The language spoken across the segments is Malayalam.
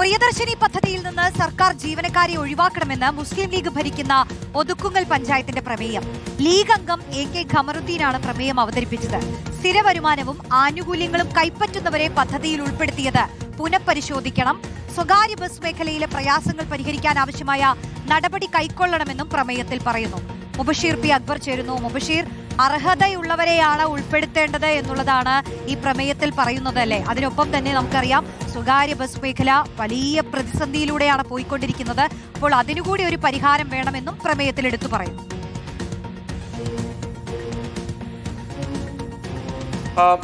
പ്രിയദർശിനി പദ്ധതിയിൽ നിന്ന് സർക്കാർ ജീവനക്കാരെ ഒഴിവാക്കണമെന്ന് മുസ്ലിം ലീഗ് ഭരിക്കുന്ന ഒതുക്കുങ്ങൽ പഞ്ചായത്തിന്റെ പ്രമേയം. ലീഗ് അംഗം AK ഖമറുദ്ദീനാണ് പ്രമേയം അവതരിപ്പിച്ചത്. സ്ഥിര വരുമാനവും ആനുകൂല്യങ്ങളും കൈപ്പറ്റുന്നവരെ പദ്ധതിയിൽ ഉൾപ്പെടുത്തിയത് പുനഃപരിശോധിക്കണം. സ്വകാര്യ ബസ് മേഖലയിലെ പ്രയാസങ്ങൾ പരിഹരിക്കാൻ ആവശ്യമായ നടപടി കൈക്കൊള്ളണമെന്നും പ്രമേയത്തിൽ പറയുന്നു. മുബഷീർ പി അക്ബർ ചേരുന്നു. മുബഷീർ, അർഹതയുള്ളവരെയാണ് ഉൾപ്പെടുത്തേണ്ടത് എന്നുള്ളതാണ് ഈ പ്രമേയത്തിൽ പറയുന്നത് അല്ലേ? അതിനൊപ്പം തന്നെ നമുക്കറിയാം സ്വകാര്യ ബസ് മേഖല വലിയ പ്രതിസന്ധിയിലൂടെയാണ് പോയിക്കൊണ്ടിരിക്കുന്നത്. അപ്പോൾ അതിനുകൂടി ഒരു പരിഹാരം വേണമെന്നും പ്രമേയത്തിൽ എടുത്തു പറയുന്നു.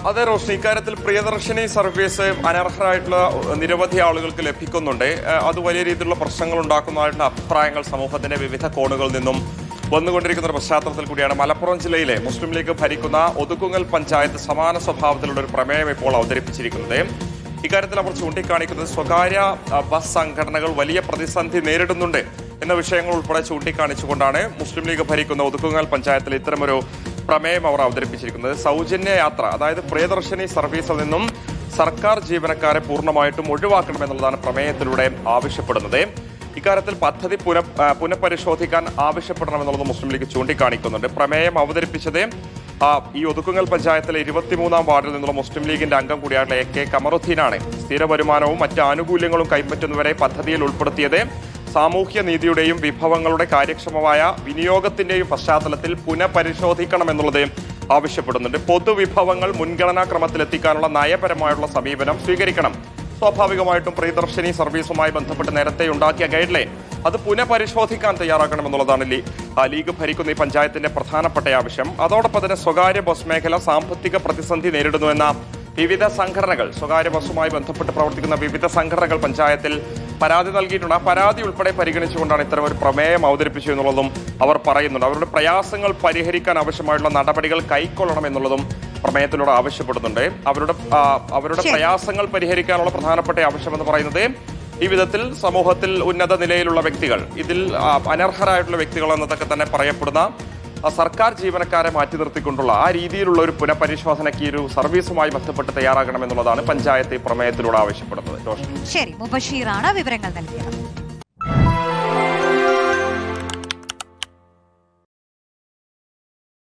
അതെ റോഷ്നി, ഇക്കാര്യത്തിൽ പ്രിയദർശിനി സർവീസ് അനർഹരായിട്ടുള്ള നിരവധി ആളുകൾക്ക് ലഭിക്കുന്നുണ്ട്. അത് വലിയ രീതിയിലുള്ള പ്രശ്നങ്ങൾ ഉണ്ടാക്കുന്നതായിട്ടുള്ള അഭിപ്രായങ്ങൾ സമൂഹത്തിന്റെ വിവിധ കോണുകളിൽ നിന്നും വന്നുകൊണ്ടിരിക്കുന്ന ഒരു പശ്ചാത്തലത്തിൽ കൂടിയാണ് മലപ്പുറം ജില്ലയിലെ മുസ്ലിം ലീഗ് ഭരിക്കുന്ന ഒതുക്കുങ്ങൽ പഞ്ചായത്ത് സമാന സ്വഭാവത്തിലുള്ള ഒരു പ്രമേയം ഇപ്പോൾ അവതരിപ്പിച്ചിരിക്കുന്നത്. ഇക്കാര്യത്തിൽ അവർ ചൂണ്ടിക്കാണിക്കുന്നത് സ്വകാര്യ ബസ് സംഘടനകൾ വലിയ പ്രതിസന്ധി നേരിടുന്നുണ്ട് എന്ന വിഷയങ്ങൾ ഉൾപ്പെടെ ചൂണ്ടിക്കാണിച്ചുകൊണ്ടാണ് മുസ്ലിം ലീഗ് ഭരിക്കുന്ന ഒതുക്കുങ്ങൽ പഞ്ചായത്തിൽ ഇത്തരമൊരു പ്രമേയം അവർ അവതരിപ്പിച്ചിരിക്കുന്നത്. സൗജന്യ യാത്ര, അതായത് പ്രിയദർശിനി സർവീസിൽ നിന്നും സർക്കാർ ജീവനക്കാരെ പൂർണ്ണമായിട്ടും ഒഴിവാക്കണമെന്നുള്ളതാണ് പ്രമേയത്തിലൂടെ ആവശ്യപ്പെടുന്നത്. ഇക്കാര്യത്തിൽ പദ്ധതി പുനഃപരിശോധിക്കാൻ ആവശ്യപ്പെടണമെന്നുള്ളത് മുസ്ലിം ലീഗ് ചൂണ്ടിക്കാണിക്കുന്നുണ്ട്. പ്രമേയം അവതരിപ്പിച്ചത് ഈ ഒതുക്കുങ്ങൽ പഞ്ചായത്തിലെ 23-ാം വാർഡിൽ നിന്നുള്ള മുസ്ലിം ലീഗിന്റെ അംഗം കൂടിയായിട്ടുള്ള AK ഖമറുദ്ദീനാണ്. സ്ഥിര വരുമാനവും മറ്റ് ആനുകൂല്യങ്ങളും കൈപ്പറ്റുന്നവരെ പദ്ധതിയിൽ ഉൾപ്പെടുത്തിയത് സാമൂഹ്യ നീതിയുടെയും വിഭവങ്ങളുടെ കാര്യക്ഷമമായ വിനിയോഗത്തിന്റെയും പശ്ചാത്തലത്തിൽ പുനഃപരിശോധിക്കണമെന്നുള്ളത് ആവശ്യപ്പെടുന്നുണ്ട്. പൊതുവിഭവങ്ങൾ മുൻഗണനാക്രമത്തിലെത്തിക്കാനുള്ള നയപരമായുള്ള സമീപനം സ്വീകരിക്കണം. സ്വാഭാവികമായിട്ടും പ്രിയദർശിനി സർവീസുമായി ബന്ധപ്പെട്ട് നേരത്തെ ഉണ്ടാക്കിയ ഗൈഡ് ലൈൻ അത് പുനഃപരിശോധിക്കാൻ തയ്യാറാക്കണമെന്നുള്ളതാണ് ലീഗ് ഭരിക്കുന്ന ഈ പഞ്ചായത്തിന്റെ പ്രധാനപ്പെട്ട ആവശ്യം. അതോടൊപ്പം തന്നെ സ്വകാര്യ ബസ് മേഖല സാമ്പത്തിക പ്രതിസന്ധി നേരിടുന്നുവെന്ന വിവിധ സംഘടനകൾ, സ്വകാര്യ ബസ്സുമായി ബന്ധപ്പെട്ട് പ്രവർത്തിക്കുന്ന വിവിധ സംഘടനകൾ പഞ്ചായത്തിൽ പരാതി നൽകിയിട്ടുണ്ട്. ആ പരാതി ഉൾപ്പെടെ പരിഗണിച്ചുകൊണ്ടാണ് ഇത്തരം ഒരു പ്രമേയം അവതരിപ്പിച്ചു എന്നുള്ളതും അവർ പറയുന്നുണ്ട്. അവരുടെ പ്രയാസങ്ങൾ പരിഹരിക്കാൻ ആവശ്യമായിട്ടുള്ള നടപടികൾ കൈക്കൊള്ളണം എന്നുള്ളതും പ്രമേയത്തിലൂടെ ആവശ്യപ്പെടുന്നുണ്ട്. അവരുടെ പ്രയാസങ്ങൾ പരിഹരിക്കാനുള്ള പ്രധാനപ്പെട്ട ആവശ്യമെന്ന് പറയുന്നത് ഈ വിധത്തിൽ സമൂഹത്തിൽ ഉന്നത നിലയിലുള്ള വ്യക്തികൾ, ഇതിൽ അനർഹരായിട്ടുള്ള വ്യക്തികൾ എന്നതൊക്കെ തന്നെ പറയപ്പെടുന്ന സർക്കാർ ജീവനക്കാരെ മാറ്റി നിർത്തിക്കൊണ്ടുള്ള ആ രീതിയിലുള്ള ഒരു പുനഃപരിശോധനയ്ക്ക് ഈ ഒരു സർവീസുമായി ബന്ധപ്പെട്ട് തയ്യാറാകണമെന്നുള്ളതാണ് പഞ്ചായത്ത് ഈ പ്രമേയത്തിലൂടെ ആവശ്യപ്പെടുന്നത്. ശരി, മുബഷീറാണ് വിവരങ്ങൾ നൽകിയത്.